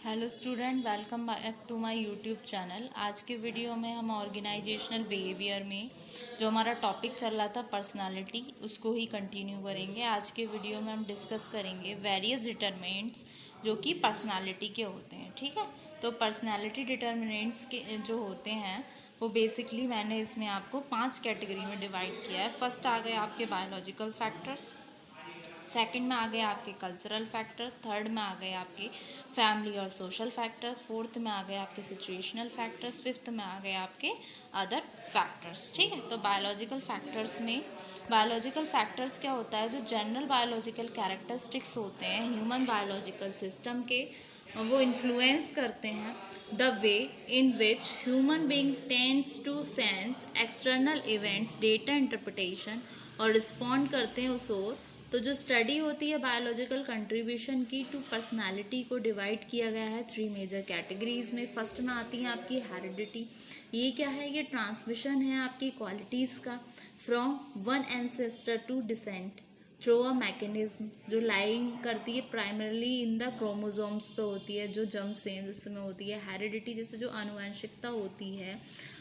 Hello student, welcome back to my YouTube channel. आज के video में हम ऑर्गेनाइजेशनल बिहेवियर में जो हमारा टॉपिक चल रहा था पर्सनालिटी, उसको ही कंटिन्यू करेंगे। आज के वीडियो में हम डिस्कस करेंगे वेरियस डिटर्मिनेंट्स जो कि पर्सनालिटी के होते हैं। ठीक है, तो पर्सनालिटी डिटर्मिनेंट्स के जो होते हैं वो बेसिकली मैंने इसमें आपको 5 कैटेगरी में डिवाइड किया है। फर्स्ट आ गए आपके बायोलॉजिकल फैक्टर्स, सेकंड में आ गए आपके कल्चरल फैक्टर्स, थर्ड में आ गए आपके फैमिली और सोशल फैक्टर्स, फोर्थ में आ गए आपके सिचुएशनल फैक्टर्स, फिफ्थ में आ गए आपके अदर फैक्टर्स। ठीक है, तो बायोलॉजिकल फैक्टर्स में बायोलॉजिकल फैक्टर्स क्या होता है? जो जनरल बायोलॉजिकल कैरेक्टरिस्टिक्स होते हैं ह्यूमन बायोलॉजिकल सिस्टम के, वो इन्फ्लुएंस करते हैं the way in which human being tends to sense external events, data interpretation और रिस्पॉन्ड करते हैं उस ओर। तो जो स्टडी होती है बायोलॉजिकल कंट्रीब्यूशन की टू पर्सनालिटी को डिवाइड किया गया है 3 मेजर कैटेगरीज में। फर्स्ट में आती है आपकी हेरिडिटी। ये क्या है? ये ट्रांसमिशन है आपकी क्वालिटीज़ का from one ancestor to descent through a mechanism, जो लाइंग करती है प्राइमरली इन द क्रोमोसोम्स पे होती है, जो जर्म सेल जिसमें होती है। हेरिडिटी जैसे जो आनुवंशिकता होती है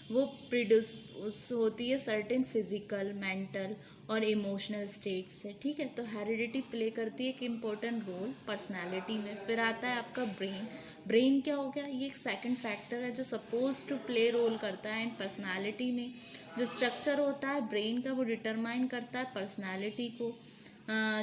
वो प्रोड्यूस होती है सर्टेन फिजिकल, मेंटल और इमोशनल स्टेट से। ठीक है, तो हेरिडिटी प्ले करती है एक इम्पोर्टेंट रोल पर्सनालिटी में। फिर आता है आपका ब्रेन। ब्रेन क्या हो गया? ये एक सेकंड फैक्टर है जो सपोज टू प्ले रोल करता है इन पर्सनालिटी में। जो स्ट्रक्चर होता है ब्रेन का वो डिटरमाइन करता है पर्सनालिटी को,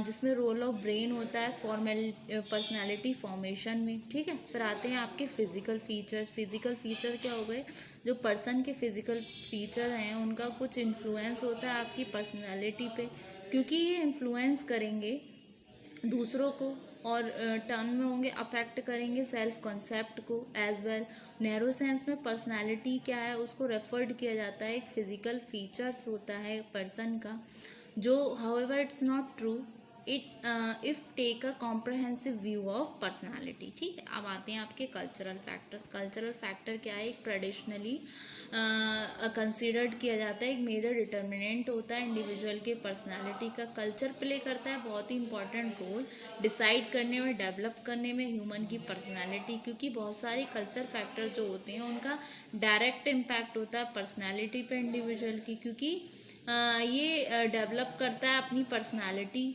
जिसमें रोल ऑफ ब्रेन होता है फॉर्मल पर्सनालिटी फॉर्मेशन में। ठीक है, फिर आते हैं आपके फिजिकल फीचर्स। फिजिकल फीचर क्या हो गए? जो पर्सन के फिजिकल फीचर हैं उनका कुछ इन्फ्लुएंस होता है आपकी पर्सनालिटी पे, क्योंकि ये इन्फ्लुएंस करेंगे दूसरों को और टर्न में होंगे, अफेक्ट करेंगे सेल्फ कॉन्सेप्ट को एज वेल। नैरो सेंस में पर्सनालिटी क्या है उसको रेफर्ड किया जाता है एक फिजिकल फीचर्स होता है पर्सन का, जो however it's not true it if take a comprehensive view of personality. ठीक है, अब आते हैं आपके कल्चरल फैक्टर्स। कल्चरल फैक्टर क्या है? एक ट्रेडिशनली कंसिडर्ड किया जाता है, एक मेजर डिटर्मिनेंट होता है इंडिविजुअल के पर्सनालिटी का। कल्चर प्ले करता है बहुत ही इंपॉर्टेंट रोल डिसाइड करने में, डेवलप करने में ह्यूमन की पर्सनालिटी, क्योंकि बहुत सारे कल्चर फैक्टर जो होते हैं उनका डायरेक्ट इम्पैक्ट होता है पर्सनालिटी पे इंडिविजुअल की, क्योंकि ये डेवलप करता है अपनी personality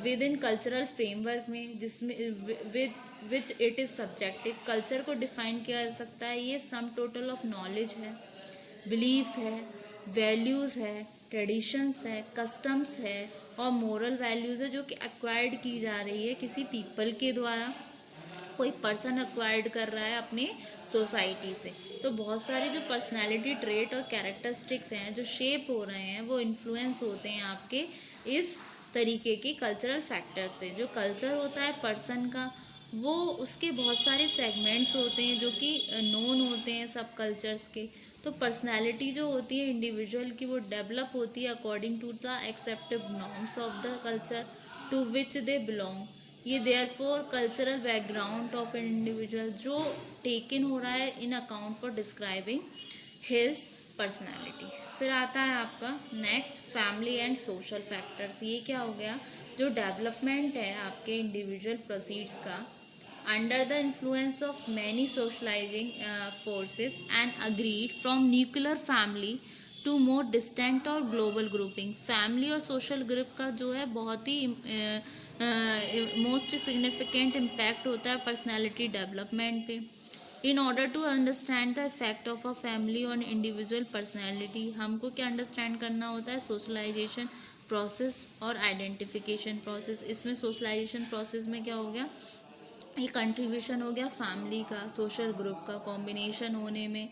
with in cultural framework में, जिसमें with which it is subjective. Culture को डिफाइन किया जा सकता है, ये सम टोटल ऑफ नॉलेज है, बिलीफ है, वैल्यूज़ है, ट्रेडिशंस है, कस्टम्स है और मोरल वैल्यूज़ है जो कि एक्वायर्ड की जा रही है किसी पीपल के द्वारा। कोई पर्सन एक्वायर्ड कर रहा है अपने सोसाइटी से। तो बहुत सारे जो पर्सनालिटी ट्रेट और कैरेक्टरिस्टिक्स हैं जो शेप हो रहे हैं वो इन्फ्लुएंस होते हैं आपके इस तरीके के कल्चरल फैक्टर से। जो कल्चर होता है पर्सन का वो उसके बहुत सारे सेगमेंट्स होते हैं जो कि नोन होते हैं सब कल्चर्स के। तो पर्सनालिटी जो होती है इंडिविजुअल की वो डेवलप होती है according to the accepted norms of the culture to which they belong. ये therefore cultural background of an individual जो टेकन हो रहा है in account for describing his personality. फिर आता है आपका next family and social factors. ये क्या हो गया? जो डेवलपमेंट है आपके इंडिविजुअल प्रोसीड्स का under the influence of many socialising forces and agreed from nuclear family to more distant और ग्लोबल ग्रुपिंग। फैमिली और सोशल ग्रुप का जो है बहुत ही मोस्ट सिग्निफिकेंट इम्पैक्ट होता है पर्सनैलिटी डेवलपमेंट पे। In order to understand the effect of a family on individual personality, हमको क्या अंडरस्टैंड करना होता है? सोशलाइजेशन प्रोसेस और आइडेंटिफिकेशन प्रोसेस। इसमें सोशलाइजेशन प्रोसेस में क्या हो गया? ये कंट्रीब्यूशन हो गया फैमिली का, सोशल ग्रुप का कॉम्बिनेशन होने में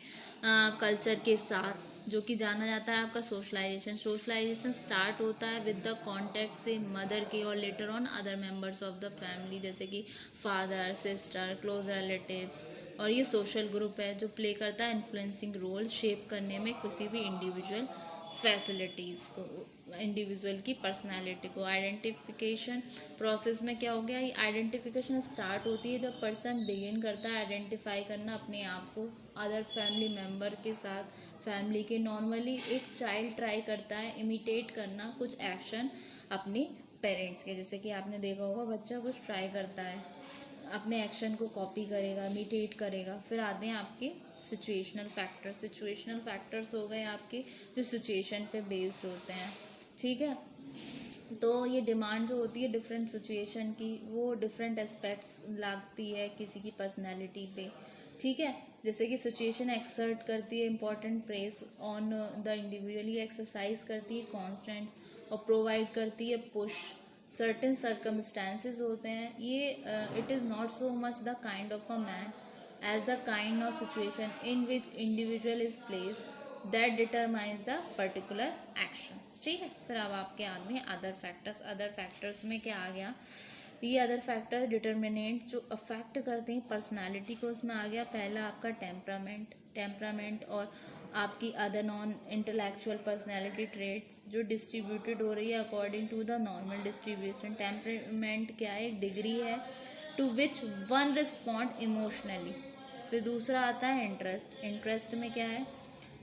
कल्चर के साथ, जो कि जाना जाता है आपका सोशलाइजेशन। सोशलाइजेशन स्टार्ट होता है विद द कॉन्टेक्ट से मदर के और later on other members of the family, जैसे कि फादर, सिस्टर, क्लोज रिलेटिव्स। और ये सोशल ग्रुप है जो प्ले करता है इन्फ्लुएंसिंग रोल शेप करने में किसी भी इंडिविजुअल फैसिलिटीज़ को, इंडिविजुअल की पर्सनालिटी को। आइडेंटिफिकेशन प्रोसेस में क्या हो गया? ये आइडेंटिफिकेशन स्टार्ट होती है जब पर्सन बिगिन करता है आइडेंटिफाई करना अपने आप को अदर फैमिली मेम्बर के साथ। फैमिली के नॉर्मली एक चाइल्ड ट्राई करता है इमिटेट करना कुछ एक्शन अपने पेरेंट्स के, जैसे कि आपने देखा होगा बच्चा कुछ ट्राई करता है अपने एक्शन को कॉपी करेगा, इमिटेट करेगा। फिर आते हैं आपके सिचुएशनल फैक्टर्स। सिचुएशनल फैक्टर्स हो गए आपके जो सिचुएशन पे बेस्ड होते हैं, ठीक है। तो ये डिमांड जो होती है डिफरेंट सिचुएशन की, वो डिफरेंट एस्पेक्ट्स लागती है किसी की पर्सनैलिटी पे, ठीक है। जैसे कि सिचुएशन एक्सर्ट करती है important press on the individual, ये एक्सरसाइज करती है कॉन्स्टेंट्स और प्रोवाइड करती है पुश। सर्टेन सर्कमस्टांसेस होते हैं ये, it is not so much the kind of a man as the kind of situation in which individual is place that determines the particular action, ठीक है। फिर अब आपके आते हैं अदर फैक्टर्स। अदर फैक्टर्स में क्या आ गया, ये अदर फैक्टर डिटर्मिनेंट जो अफेक्ट करते हैं पर्सनालिटी को, उसमें आ गया पहला आपका टेम्परामेंट और आपकी other non intellectual personality traits जो डिस्ट्रीब्यूटेड हो रही है according to the normal distribution. Temperament क्या है, एक डिग्री है to which one respond emotionally. फिर दूसरा आता है इंटरेस्ट में क्या है,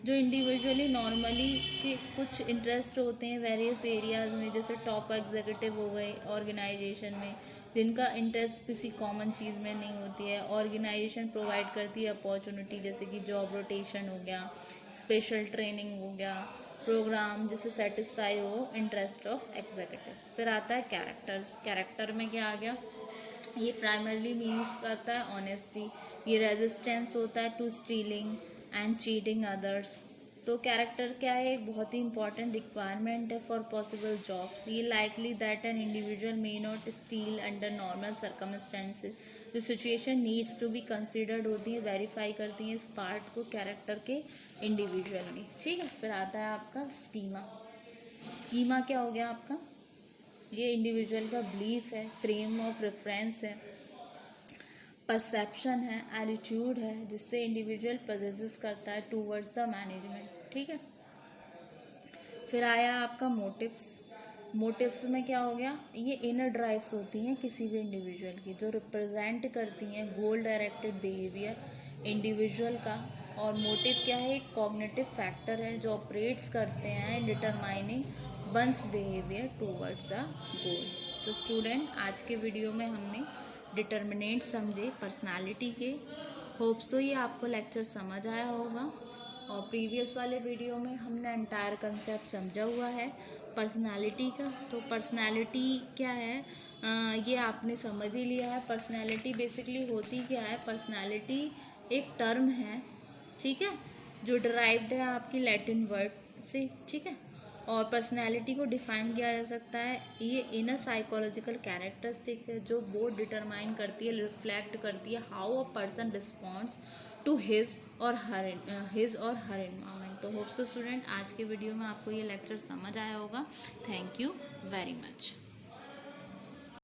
जो इंडिविजुअली नॉर्मली के कुछ इंटरेस्ट होते हैं वेरियस एरियाज में, जैसे टॉप एग्जीक्यूटिव हो गए ऑर्गेनाइजेशन में, जिनका इंटरेस्ट किसी कॉमन चीज़ में नहीं होती है। ऑर्गेनाइजेशन प्रोवाइड करती है अपॉर्चुनिटी, जैसे कि जॉब रोटेशन हो गया, स्पेशल ट्रेनिंग हो गया, प्रोग्राम जिससे सेटिस्फाई हो इंटरेस्ट ऑफ एग्जीक्यूटिव्स। फिर आता है कैरेक्टर में क्या आ गया, ये प्राइमरली मीन्स करता है ऑनेस्टी, ये रेजिस्टेंस होता है to stealing and cheating others. तो कैरेक्टर क्या है, एक बहुत ही इंपॉर्टेंट रिक्वायरमेंट है फॉर पॉसिबल जॉब्स। ये likely that an individual may not steal under normal circumstances. जो situation needs to be considered होती है, वेरीफाई करती हैं इस पार्ट को कैरेक्टर के इंडिविजुअल में, ठीक है। फिर आता है आपका स्कीमा क्या हो गया आपका, ये इंडिविजुअल का बिलीफ है, फ्रेम ऑफ रेफरेंस है, परसेप्शन है, एटीट्यूड है, जिससे इंडिविजुअल पजेसेस करता है टूवर्ड्स द मैनेजमेंट, ठीक है। फिर आया आपका मोटिव्स में क्या हो गया, ये इनर ड्राइव्स होती हैं किसी भी इंडिविजुअल की, जो रिप्रेजेंट करती हैं गोल डायरेक्टेड बिहेवियर इंडिविजुअल का। और मोटिव क्या है, एक कॉग्निटिव फैक्टर है जो ऑपरेट्स करते हैं determining one's behaviour towards a goal. तो स्टूडेंट, आज के वीडियो में हमने डिटर्मिनेंट समझे पर्सनालिटी के। होप सो ये आपको लेक्चर समझ आया होगा। और प्रीवियस वाले वीडियो में हमने एंटायर कंसेप्ट समझा हुआ है पर्सनालिटी का। तो पर्सनालिटी क्या है, ये आपने समझ ही लिया है। पर्सनालिटी बेसिकली होती क्या है, पर्सनालिटी एक टर्म है, ठीक है, जो डिराइव्ड है आपकी लैटिन वर्ड से, ठीक है। और पर्सनैलिटी को डिफाइन किया जा सकता है, ये इनर साइकोलॉजिकल कैरेक्टरिस्टिक है जो बोथ डिटरमाइन करती है, रिफ्लेक्ट करती है how a person responds to his or her environment. तो होप सो स्टूडेंट, आज के वीडियो में आपको ये लेक्चर समझ आया होगा। Thank you very much.